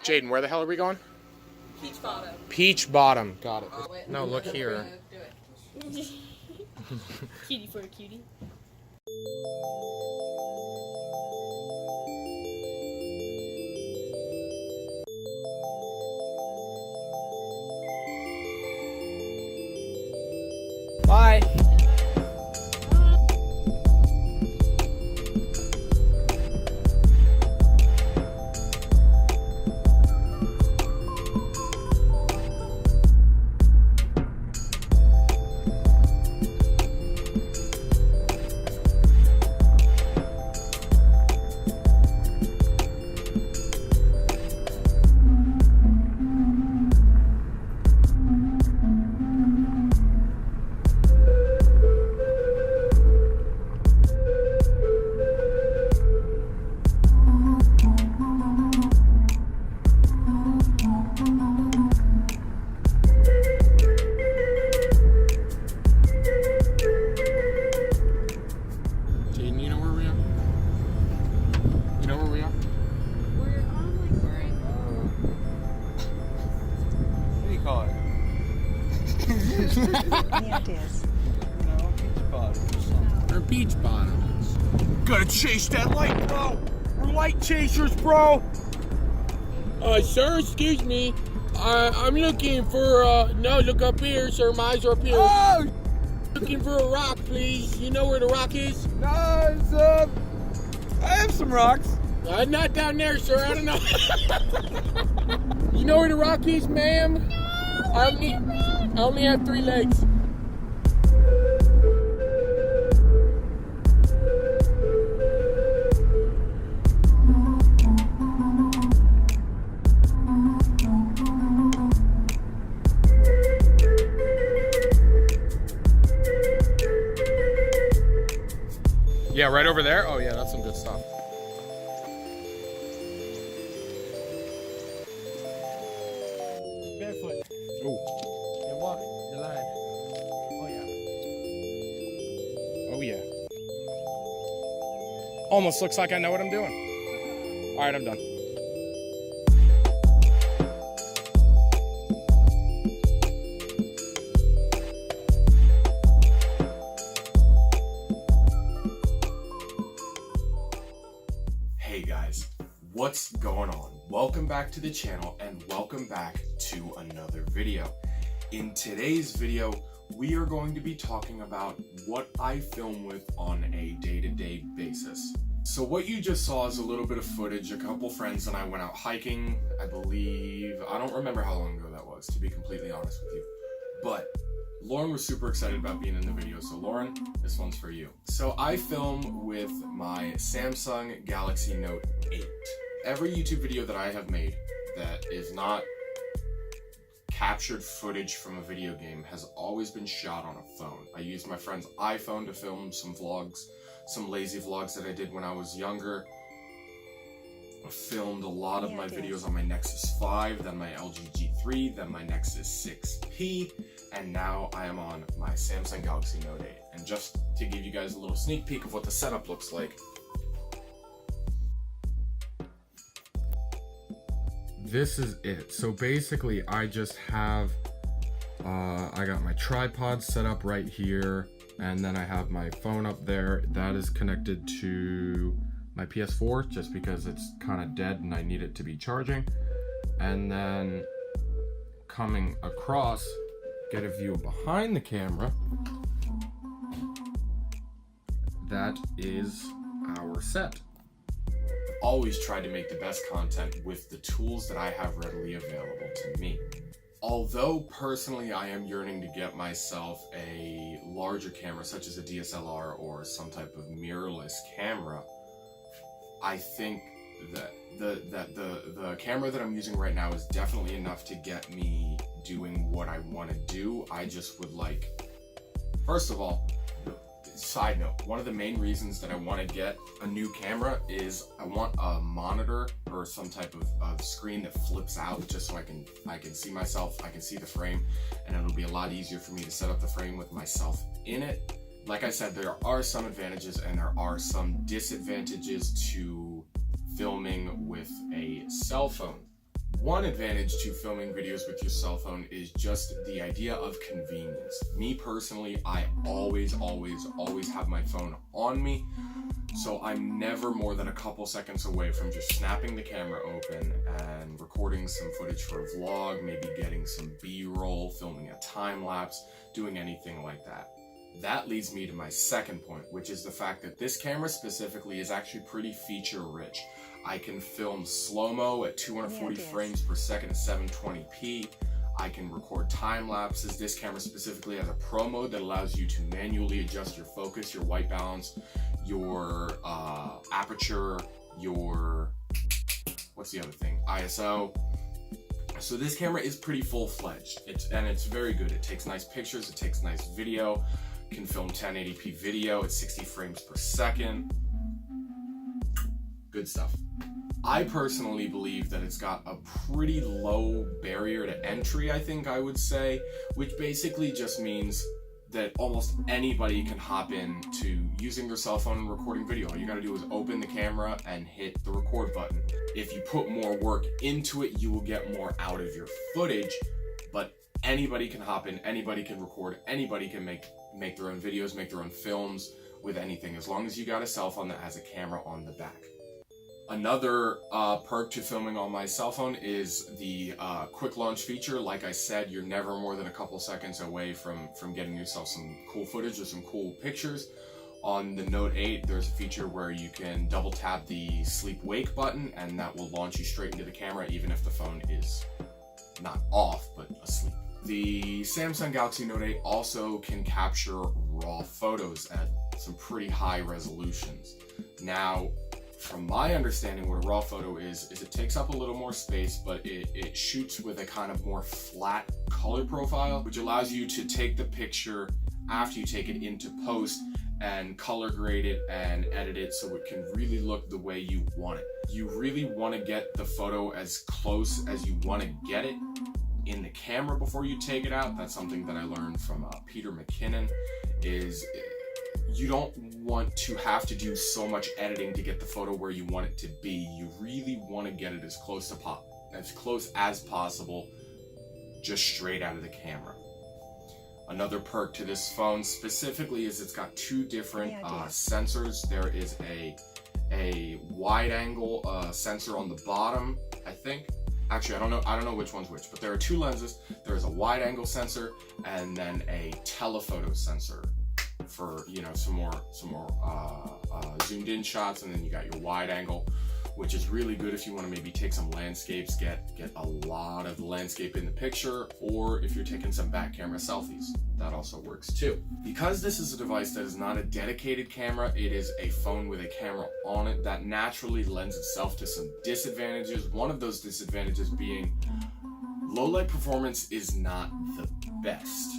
Jaden, where the hell are we going? Peach Bottom. Peach Bottom. Got it. Wait, No, look here. Do it. Cutie for a cutie. Bye. Jaden, you know where we are? You know where we are? We're on like right. What do you call it? Any ideas? No, Peach Bottom. Or Beach Bottom. Gotta chase that light, bro! We're light chasers, bro! Sir, excuse me. I'm looking for, no, look up here, sir. My eyes are up here. Oh! Looking for a rock, please. You know where the rock is? No, it's, I have some rocks. Not down there, sir. I don't know. You know where the rock is, ma'am? I only have 3 legs. Yeah, right over there? Oh yeah, that's some good stuff. Barefoot. Oh, And walk the line. Oh, yeah. oh yeah. Almost looks like I know what I'm doing. All right, I'm done. Hey guys, what's going on? Welcome back to the channel and welcome back to another video. In today's video, we are going to be talking about what I film with on a day-to-day basis. So what you just saw is a little bit of footage. A couple friends and I went out hiking, I don't remember how long ago that was, to be completely honest with you. But Lauren was super excited about being in the video, so Lauren, this one's for you. So I film with my Samsung Galaxy Note 8. Every YouTube video that I have made that is not captured footage from a video game has always been shot on a phone. I used my friend's iPhone to film some vlogs, some lazy vlogs that I did when I was younger. I filmed a lot of my videos on my Nexus 5, then my LG G3, then my Nexus 6P, and now I am on my Samsung Galaxy Note 8. And just to give you guys a little sneak peek of what the setup looks like, This is it. So basically I just have, I got my tripod set up right here, and then I have my phone up there. That is connected to my PS4 just because it's kind of dead and I need it to be charging. And then coming across, get a view behind the camera. That is our set. always tried to make the best content with the tools that I have readily available to me. Although personally I am yearning to get myself a larger camera such as a DSLR or some type of mirrorless camera, I think that the camera that I'm using right now is definitely enough to get me doing what I want to do. I just would like, first of all, side note, one of the main reasons that I want to get a new camera is I want a monitor or some type of screen that flips out just so I can see myself, I can see the frame, and it'll be a lot easier for me to set up the frame with myself in it. Like I said, there are some advantages and there are some disadvantages to filming with a cell phone. one advantage to filming videos with your cell phone is just the idea of convenience. Me personally, I always have my phone on me, so I'm never more than a couple seconds away from just snapping the camera open and recording some footage for a vlog, maybe getting some B-roll, filming a time lapse, doing anything like that. That leads me to my second point, which is the fact that this camera specifically is actually pretty feature rich. I can film slow-mo at 240 frames per second at 720p. I can record time lapses. This camera specifically has a pro mode that allows you to manually adjust your focus, your white balance, your aperture, your, what's the other thing? ISO. So this camera is pretty full-fledged, and it's very good. It takes nice pictures, it takes nice video, can film 1080p video at 60 frames per second. Good stuff. I personally believe that it's got a pretty low barrier to entry, I think I would say, which basically just means that almost anybody can hop into using their cell phone and recording video. All you gotta do is open the camera and hit the record button. If you put more work into it, you will get more out of your footage, but anybody can hop in, anybody can record, anybody can make their own videos, make their own films with anything, as long as you got a cell phone that has a camera on the back. Another perk to filming on my cell phone is the quick launch feature. Like I said, you're never more than a couple seconds away from getting yourself some cool footage or some cool pictures. On the Note 8, there's a feature where you can double tap the sleep wake button, and that will launch you straight into the camera, even if the phone is not off, but asleep. The Samsung Galaxy Note 8 also can capture raw photos at some pretty high resolutions. Now, from my understanding, what a raw photo is it takes up a little more space, but it shoots with a kind of more flat color profile, which allows you to take the picture after you take it into post and color grade it and edit it so it can really look the way you want it. You really want to get the photo as close as you want to get it in the camera before you take it out. That's something that I learned from Peter McKinnon, is you don't want to have to do so much editing to get the photo where you want it to be. You really want to get it as close as possible, just straight out of the camera. Another perk to this phone specifically is it's got two different sensors. There is a wide angle sensor on the bottom, I think. Actually, I don't know which one's which, but there are two lenses. There's a wide angle sensor and then a telephoto sensor for, you know, some more zoomed in shots, and then you got your wide angle, which is really good if you want to maybe take some landscapes, get a lot of the landscape in the picture, or if you're taking some back camera selfies, that also works too. Because this is a device that is not a dedicated camera, it is a phone with a camera on it, that naturally lends itself to some disadvantages. One of those disadvantages being low light performance is not the best,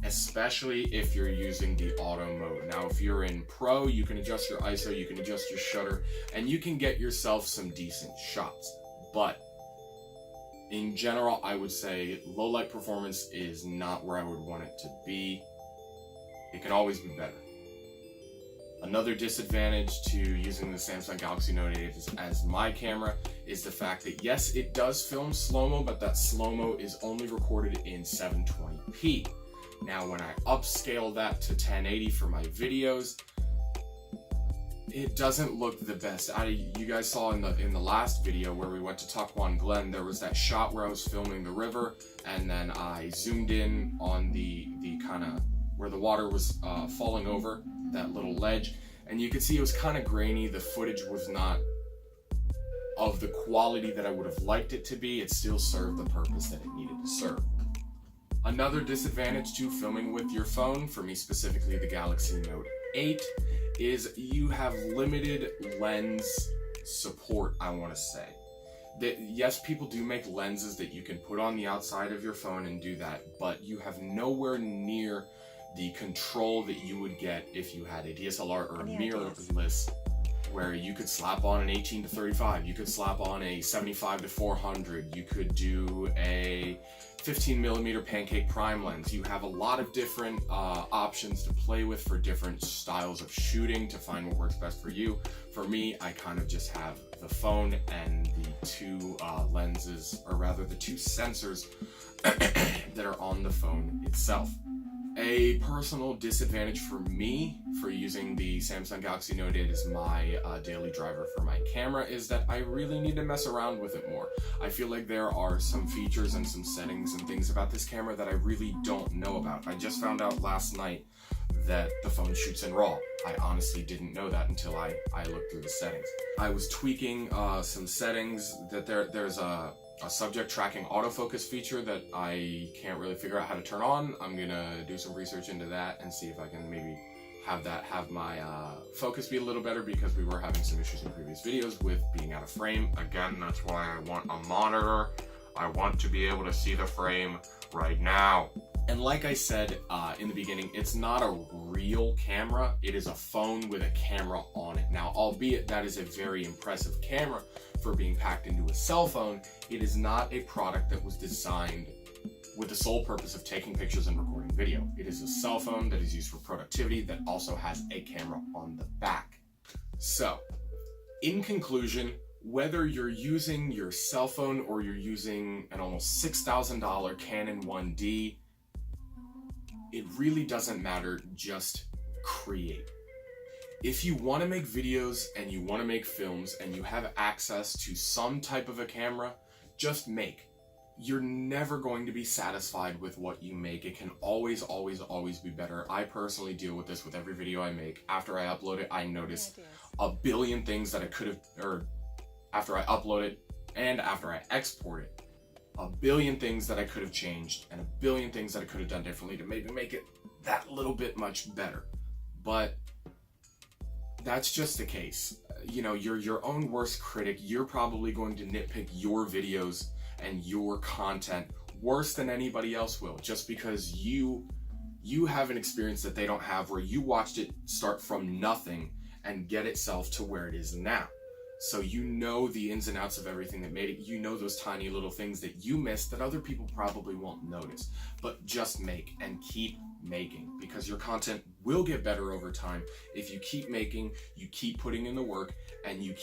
especially if you're using the auto mode. Now, if you're in Pro, you can adjust your ISO, you can adjust your shutter, and you can get yourself some decent shots. But in general, I would say low light performance is not where I would want it to be. It can always be better. Another disadvantage to using the Samsung Galaxy Note 8 as my camera is the fact that, yes, it does film slow-mo, but that slow-mo is only recorded in 720p. Now, when I upscale that to 1080 for my videos, it doesn't look the best. You guys saw in the last video where we went to Tukwon Glen, there was that shot where I was filming the river, and then I zoomed in on the kind of where the water was falling over that little ledge, and you could see it was kind of grainy. The footage was not of the quality that I would have liked it to be. It still served the purpose that it needed to serve. Another disadvantage to filming with your phone, for me specifically the Galaxy Note 8, is you have limited lens support, I want to say. Yes, people do make lenses that you can put on the outside of your phone and do that, but you have nowhere near the control that you would get if you had a DSLR or a mirrorless where you could slap on an 18 to 35, you could slap on a 75 to 400, you could do a 15mm pancake prime lens. You have a lot of different options to play with for different styles of shooting to find what works best for you. For me, I kind of just have the phone and the two lenses, or rather the two sensors that are on the phone itself. A personal disadvantage for me for using the Samsung Galaxy Note 8 as my daily driver for my camera is that I really need to mess around with it more. I feel like there are some features and some settings and things about this camera that I really don't know about. I just found out last night that the phone shoots in RAW. I honestly didn't know that until I looked through the settings. I was tweaking some settings that there's a subject tracking autofocus feature that I can't really figure out how to turn on. I'm gonna do some research into that and see if I can maybe have my focus be a little better, because we were having some issues in previous videos with being out of frame. Again, that's why I want a monitor. I want to be able to see the frame right now. And like I said in the beginning, it's not a real camera. It is a phone with a camera on it. Now, albeit that is a very impressive camera for being packed into a cell phone, it is not a product that was designed with the sole purpose of taking pictures and recording video. It is a cell phone that is used for productivity that also has a camera on the back. So, in conclusion, whether you're using your cell phone or you're using an almost $6,000 Canon 1D, it really doesn't matter, just create. If you want to make videos and you want to make films and you have access to some type of a camera, just make. You're never going to be satisfied with what you make. It can always, always, always be better. I personally deal with this with every video I make. After I upload it, I notice a billion things that I could have, or after I upload it and after I export it, a billion things that I could have changed and a billion things that I could have done differently to maybe make it that little bit much better. But that's just the case. You know, you're your own worst critic. You're probably going to nitpick your videos and your content worse than anybody else will, just because you have an experience that they don't have, where you watched it start from nothing and get itself to where it is now. So you know the ins and outs of everything that made it. You know those tiny little things that you missed that other people probably won't notice. But just make and keep making, because your content will get better over time if you keep making, you keep putting in the work, and you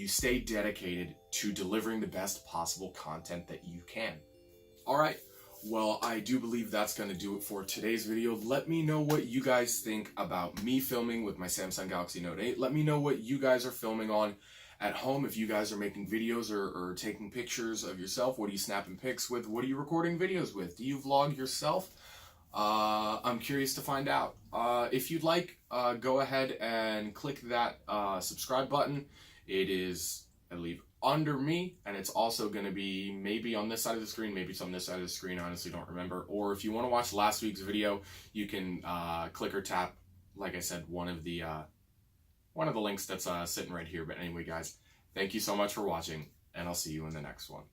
stay dedicated to delivering the best possible content that you can. All right. Well, I do believe that's going to do it for today's video. Let me know what you guys think about me filming with my Samsung Galaxy Note 8. Let me know what you guys are filming on at home. If you guys are making videos or taking pictures of yourself, what are you snapping pics with? What are you recording videos with? Do you vlog yourself? I'm curious to find out. If you'd like, go ahead and click that subscribe button. It is, I believe, under me, and it's also going to be maybe on this side of the screen, maybe it's on this side of the screen, I honestly don't remember. Or if you want to watch last week's video, you can click or tap, like I said, one of the links that's sitting right here. But anyway, guys, thank you so much for watching, and I'll see you in the next one.